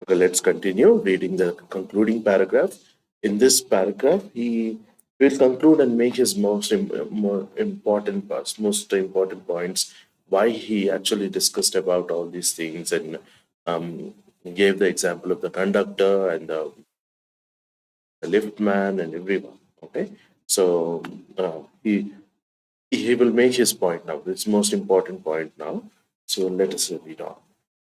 Okay, let's continue reading the concluding paragraph. In this paragraph, he will conclude and make his more important parts, most important points, why he actually discussed about all these things and um, gave the example of the conductor and the lift man and everyone. Okay, so he will make his point now, his most important point now. So let us read on.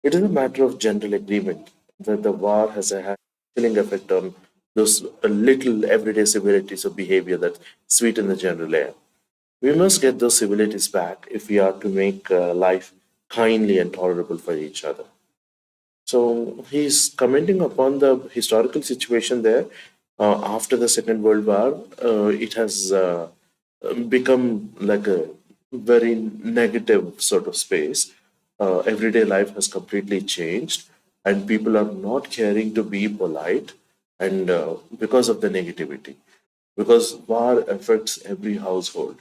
It is a matter of general agreement that the war has a chilling effect on those little everyday civilities of behavior that sweeten the general air. We must get those civilities back if we are to make life kindly and tolerable for each other. So he's commenting upon the historical situation there. After the Second World War, it has become like a very negative sort of space. Everyday life has completely changed, and people are not caring to be polite, and because of the negativity, because war affects every household.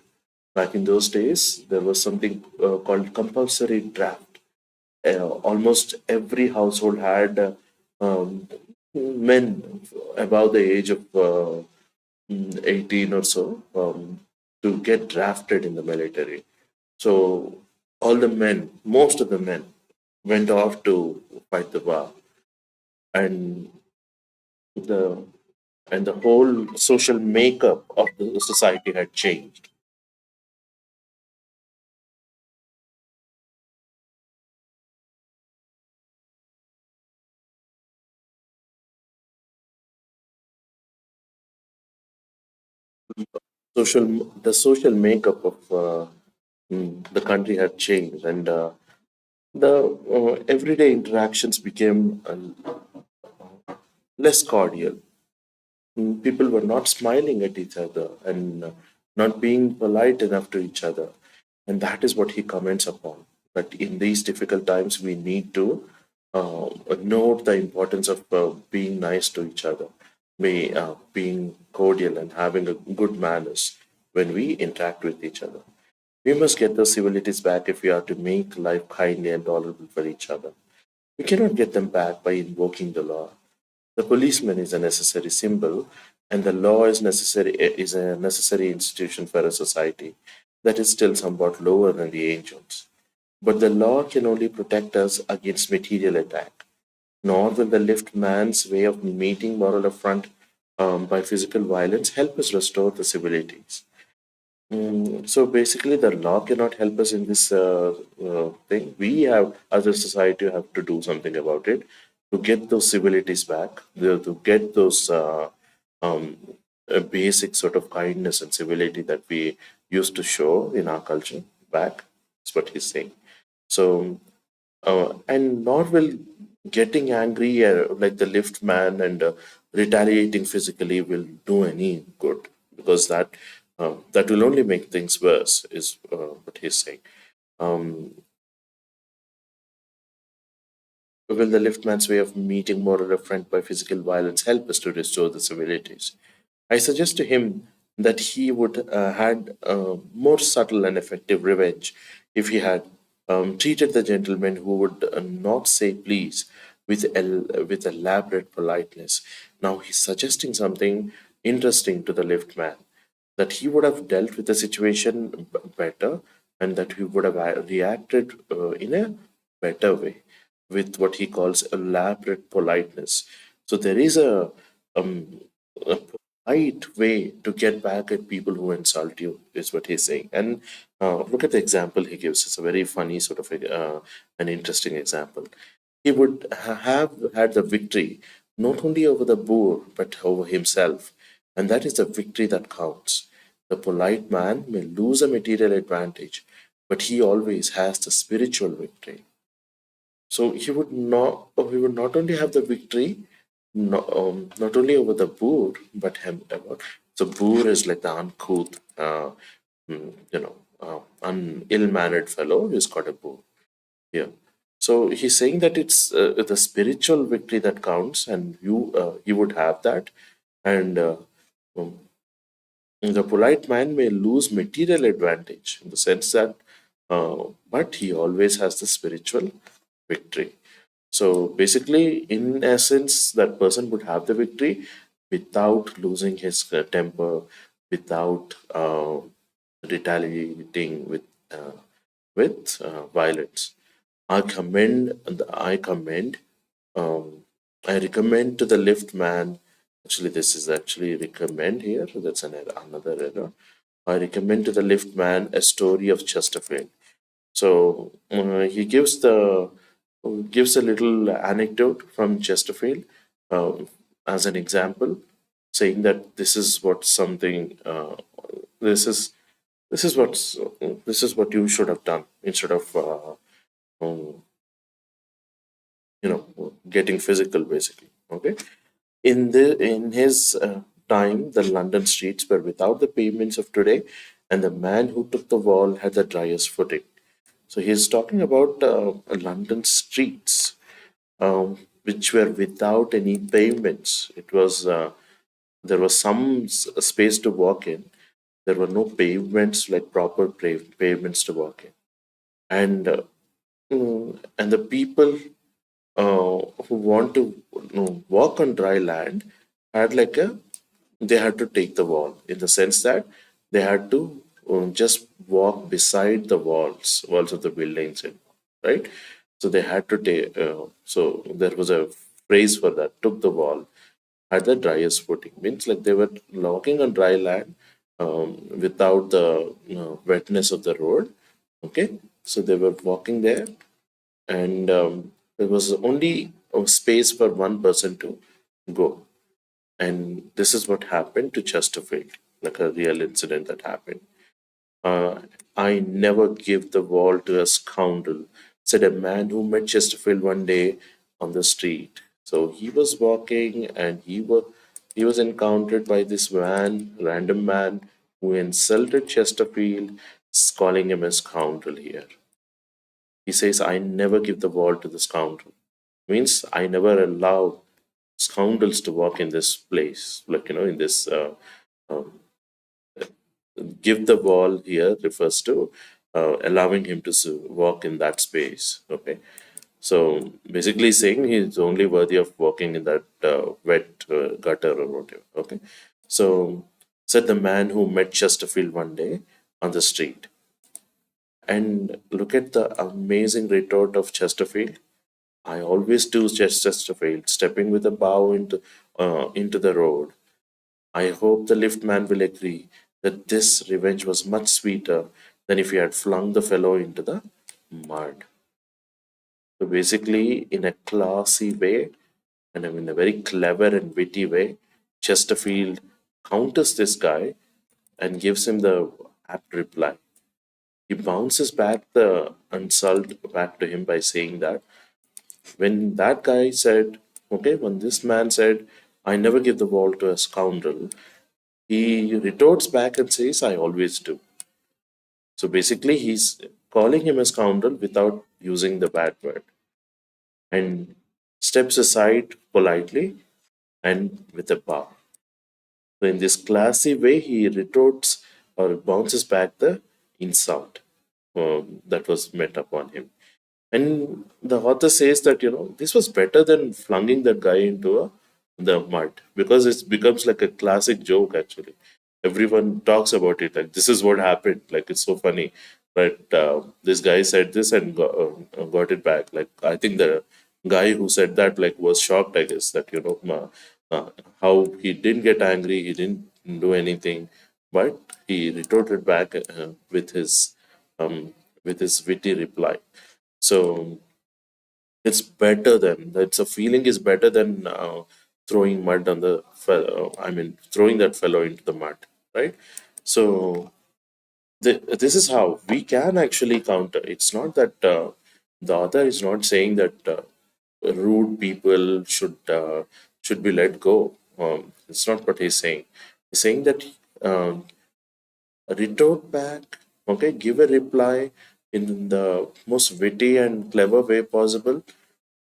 Back in those days, there was something called compulsory draft. Almost every household had men above the age of 18 or so to get drafted in the military. So all the men, most of the men, went off to fight the war, and the the whole social makeup of the society had changed. The social makeup of the country had changed, and the everyday interactions became less cordial. People were not smiling at each other and not being polite enough to each other. And that is what he comments upon. That in these difficult times, we need to note the importance of being nice to each other, being cordial and having a good manners when we interact with each other. We must get those civilities back if we are to make life kindly and tolerable for each other. We cannot get them back by invoking the law. The policeman is a necessary symbol, and the law is a necessary institution for a society that is still somewhat lower than the angels. But the law can only protect us against material attack, nor will the lift man's way of meeting moral affront by physical violence help us restore the civilities. So basically, the law cannot help us in this thing. We have, as a society, have to do something about it to get those civilities back, to get those um, basic sort of kindness and civility that we used to show in our culture back. That's what he's saying. So, and nor will getting angry like the lift man and retaliating physically will do any good, because that will only make things worse, is what he's saying. Um, will the lift man's way of meeting moral affront by physical violence help us to restore the civilities? I suggest to him that he would had more subtle and effective revenge if he had treated the gentleman who would not say please with elaborate politeness. Now he's suggesting something interesting to the lift man, that he would have dealt with the situation better, and that he would have reacted in a better way with what he calls elaborate politeness. So there is a polite way to get back at people who insult you, is what he's saying. And look at the example he gives. It's a very funny sort of an interesting example. He would have had the victory not only over the boor but over himself, and that is the victory that counts. The polite man may lose a material advantage, but he always has the spiritual victory. So he would not only have the victory, not only over the boor, but so boor is like the uncouth, an ill-mannered fellow is called a boor. Yeah. So he's saying that it's the spiritual victory that counts, and you would have that, and um, the polite man may lose material advantage in the sense that, but he always has the spiritual victory. So basically, in essence, that person would have the victory without losing his temper, without retaliating with violence. I commend, um, I recommend to the lift man. Actually, this is actually recommend here. That's another error. I recommend to the lift man a story of Chesterfield. So he gives a little anecdote from Chesterfield uh, as an example, saying that this is what something this is this is what you should have done instead of um, getting physical, basically. Okay, in his time, the London streets were without the pavements of today, and the man who took the wall had the driest footing. So he's talking about London streets, which were without any pavements. It was there was some space to walk in. There were no pavements, like proper pavements to walk in, and the people who want to walk on dry land had like a they had to take the wall, in the sense that they had to just walk beside the walls of the buildings, right? So they had to take so there was a phrase for that, took the wall at the driest footing, means like they were walking on dry land without the wetness of the road. Okay, so they were walking there, and there was only a space for one person to go. And this is what happened to Chesterfield, like a real incident that happened. uh, I never give the wall to a scoundrel, said a man who met Chesterfield one day on the street. So he was walking, and he was encountered by this random man, who insulted Chesterfield, calling him a scoundrel here. He says, I never give the wall to the scoundrel. Means I never allow scoundrels to walk in this place, like, in this um, give the wall here refers to allowing him to walk in that space. Okay, so basically saying he's only worthy of walking in that wet gutter or whatever. Okay, so said the man who met Chesterfield one day on the street. And look at the amazing retort of Chesterfield. I always do, Chesterfield, stepping with a bow into the road. I hope the liftman will agree that this revenge was much sweeter than if he had flung the fellow into the mud. So basically, in a classy way, and in a very clever and witty way, Chesterfield counters this guy and gives him the apt reply. He bounces back the insult back to him by saying that when that guy said, okay, when this man said, I never give the ball to a scoundrel, he retorts back and says, I always do. So basically, he's calling him a scoundrel without using the bad word, and steps aside politely and with a bow. So, in this classy way, he retorts or bounces back the insult that was met upon him. And the author says that, this was better than flunging that guy into the mud, because it becomes like a classic joke, actually. Everyone talks about it. Like, this is what happened. Like, it's so funny. But this guy said this and got it back. Like, I think the guy who said that, like, was shocked, I guess, that, how he didn't get angry, he didn't do anything, but he retorted back um, with his witty reply. So it's better than it's a feeling is better than throwing mud on the I mean throwing that fellow into the mud, right? So this is how we can actually counter. It's not that the author is not saying that rude people should be let go. It's not what he's saying. He's saying that um, retort back, okay, give a reply in the most witty and clever way possible,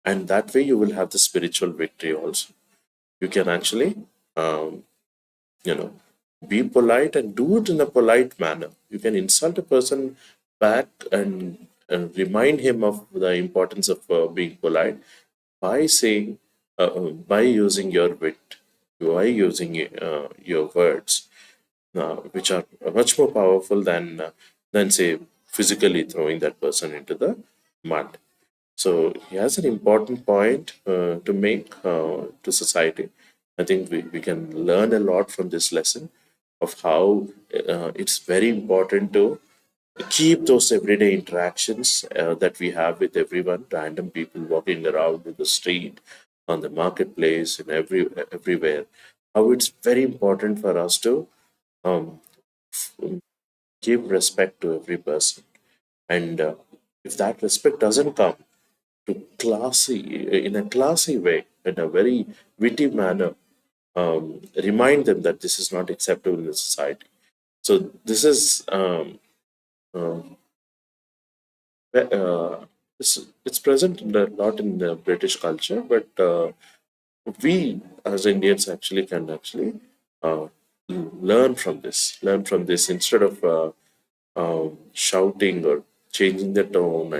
and that way you will have the spiritual victory also. You can actually um, you know be polite and do it in a polite manner. You can insult a person back and remind him of the importance of being polite, by saying, by using your wit, by using your words, which are much more powerful than say physically throwing that person into the mud. So he has an important point to make to society. I think we can learn a lot from this lesson of how it's very important to keep those everyday interactions that we have with everyone, random people walking around in the street, on the marketplace, and everywhere. How it's very important for us to um, give respect to every person, and if that respect doesn't come to classy in a classy way, in a very witty manner, remind them that this is not acceptable in the society. So this is uh, it's present in lot in the British culture, but we as Indians actually can actually uh, learn from this instead of shouting or changing the tone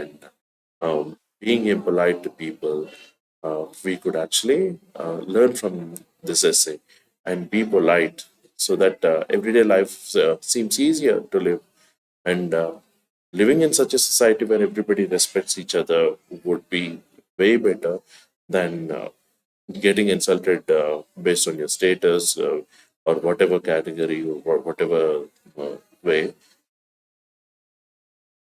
and being impolite to people. We could actually learn from this essay and be polite so that everyday life seems easier to live. And living in such a society where everybody respects each other would be way better than getting insulted based on your status or whatever category or whatever way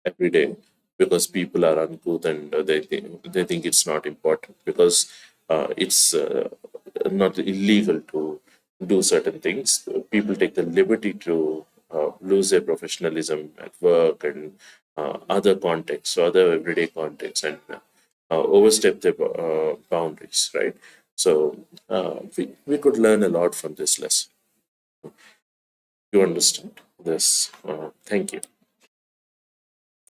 every day, because people are uncouth and they think it's not important because it's not illegal to do certain things. People take the liberty to lose their professionalism at work and other contexts, other everyday contexts, and overstep their boundaries, right? So we could learn a lot from this lesson. You understand this? Thank you.